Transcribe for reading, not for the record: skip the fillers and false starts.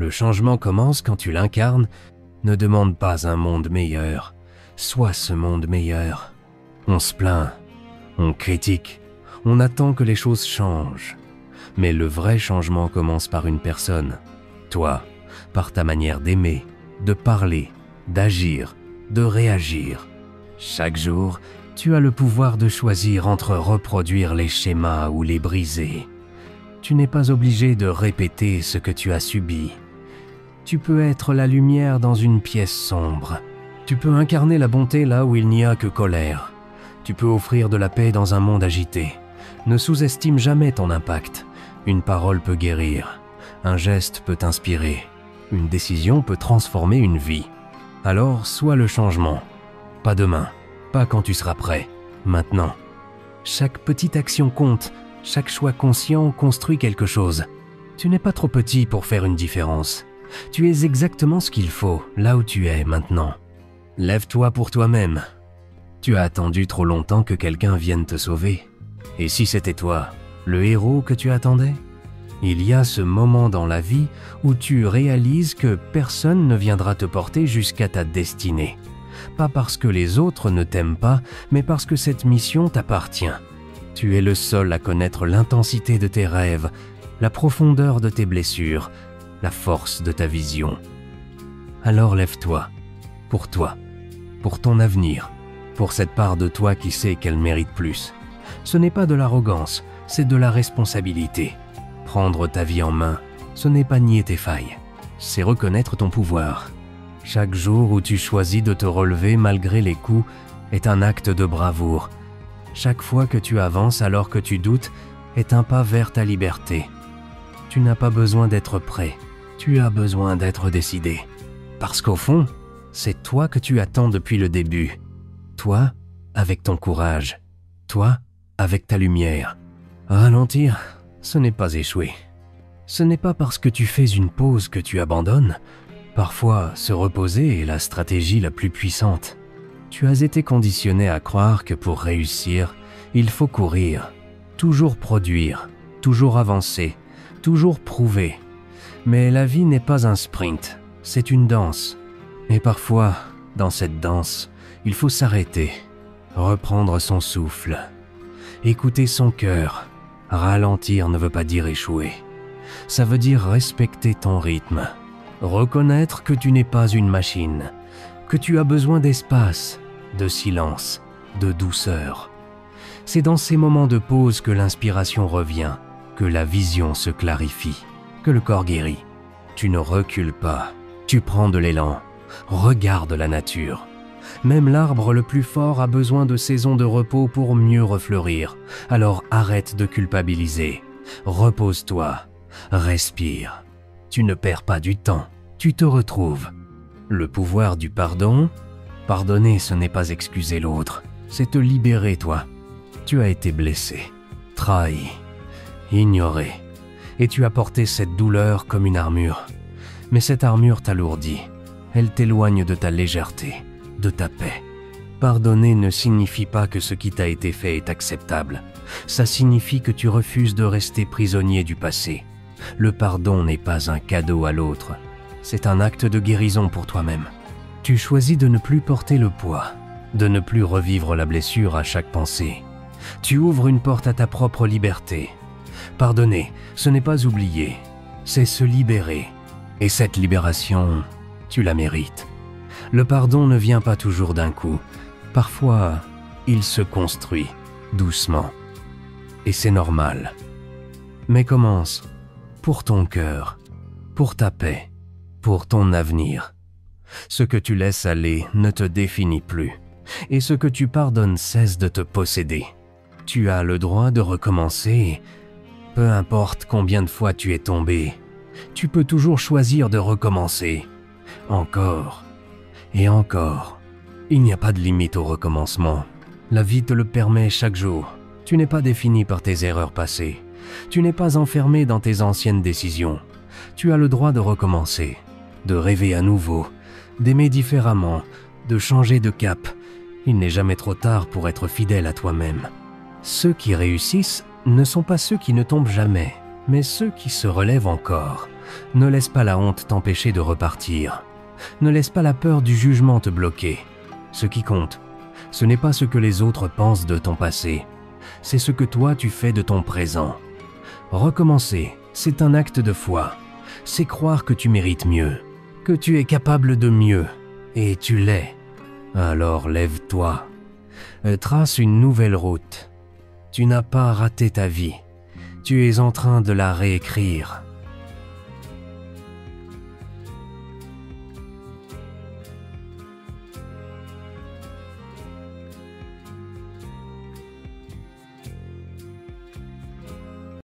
Le changement commence quand tu l'incarnes. Ne demande pas un monde meilleur. Sois ce monde meilleur. On se plaint, on critique, on attend que les choses changent. Mais le vrai changement commence par une personne. Toi, par ta manière d'aimer, de parler, d'agir, de réagir. Chaque jour, tu as le pouvoir de choisir entre reproduire les schémas ou les briser. Tu n'es pas obligé de répéter ce que tu as subi. Tu peux être la lumière dans une pièce sombre. Tu peux incarner la bonté là où il n'y a que colère. Tu peux offrir de la paix dans un monde agité. Ne sous-estime jamais ton impact. Une parole peut guérir. Un geste peut inspirer. Une décision peut transformer une vie. Alors, sois le changement. Pas demain, pas quand tu seras prêt, maintenant. Chaque petite action compte, chaque choix conscient construit quelque chose. Tu n'es pas trop petit pour faire une différence. Tu es exactement ce qu'il faut, là où tu es maintenant. Lève-toi pour toi-même. Tu as attendu trop longtemps que quelqu'un vienne te sauver. Et si c'était toi, le héros que tu attendais? Il y a ce moment dans la vie où tu réalises que personne ne viendra te porter jusqu'à ta destinée. Pas parce que les autres ne t'aiment pas, mais parce que cette mission t'appartient. Tu es le seul à connaître l'intensité de tes rêves, la profondeur de tes blessures, la force de ta vision. Alors lève-toi, pour ton avenir, pour cette part de toi qui sait qu'elle mérite plus. Ce n'est pas de l'arrogance, c'est de la responsabilité. Prendre ta vie en main, ce n'est pas nier tes failles, c'est reconnaître ton pouvoir. Chaque jour où tu choisis de te relever malgré les coups est un acte de bravoure. Chaque fois que tu avances alors que tu doutes est un pas vers ta liberté. Tu n'as pas besoin d'être prêt, tu as besoin d'être décidé. Parce qu'au fond, c'est toi que tu attends depuis le début. Toi, avec ton courage. Toi, avec ta lumière. Ralentir, ce n'est pas échouer. Ce n'est pas parce que tu fais une pause que tu abandonnes. Parfois, se reposer est la stratégie la plus puissante. Tu as été conditionné à croire que pour réussir, il faut courir, toujours produire, toujours avancer, toujours prouver. Mais la vie n'est pas un sprint, c'est une danse. Et parfois, dans cette danse, il faut s'arrêter, reprendre son souffle, écouter son cœur. Ralentir ne veut pas dire échouer. Ça veut dire respecter ton rythme. Reconnaître que tu n'es pas une machine, que tu as besoin d'espace, de silence, de douceur. C'est dans ces moments de pause que l'inspiration revient, que la vision se clarifie, que le corps guérit. Tu ne recules pas, tu prends de l'élan. Regarde la nature. Même l'arbre le plus fort a besoin de saisons de repos pour mieux refleurir. Alors arrête de culpabiliser. Repose-toi. Respire. Tu ne perds pas du temps. Tu te retrouves. Le pouvoir du pardon. Pardonner, ce n'est pas excuser l'autre. C'est te libérer, toi. Tu as été blessé, trahi, ignoré. Et tu as porté cette douleur comme une armure. Mais cette armure t'alourdit. Elle t'éloigne de ta légèreté, de ta paix. Pardonner ne signifie pas que ce qui t'a été fait est acceptable. Ça signifie que tu refuses de rester prisonnier du passé. Le pardon n'est pas un cadeau à l'autre. C'est un acte de guérison pour toi-même. Tu choisis de ne plus porter le poids, de ne plus revivre la blessure à chaque pensée. Tu ouvres une porte à ta propre liberté. Pardonner, ce n'est pas oublier, c'est se libérer. Et cette libération, tu la mérites. Le pardon ne vient pas toujours d'un coup. Parfois, il se construit, doucement. Et c'est normal. Mais commence, pour ton cœur, pour ta paix, pour ton avenir. Ce que tu laisses aller ne te définit plus. Et ce que tu pardonnes cesse de te posséder. Tu as le droit de recommencer. Peu importe combien de fois tu es tombé, tu peux toujours choisir de recommencer. Encore et encore. Il n'y a pas de limite au recommencement. La vie te le permet chaque jour. Tu n'es pas défini par tes erreurs passées. Tu n'es pas enfermé dans tes anciennes décisions. Tu as le droit de recommencer, de rêver à nouveau, d'aimer différemment, de changer de cap. Il n'est jamais trop tard pour être fidèle à toi-même. Ceux qui réussissent ne sont pas ceux qui ne tombent jamais, mais ceux qui se relèvent encore, Ne laisse pas la honte t'empêcher de repartir. Ne laisse pas la peur du jugement te bloquer. Ce qui compte, ce n'est pas ce que les autres pensent de ton passé, c'est ce que toi tu fais de ton présent. Recommencer, c'est un acte de foi. C'est croire que tu mérites mieux, que tu es capable de mieux, et tu l'es. Alors lève-toi, trace une nouvelle route. Tu n'as pas raté ta vie, tu es en train de la réécrire.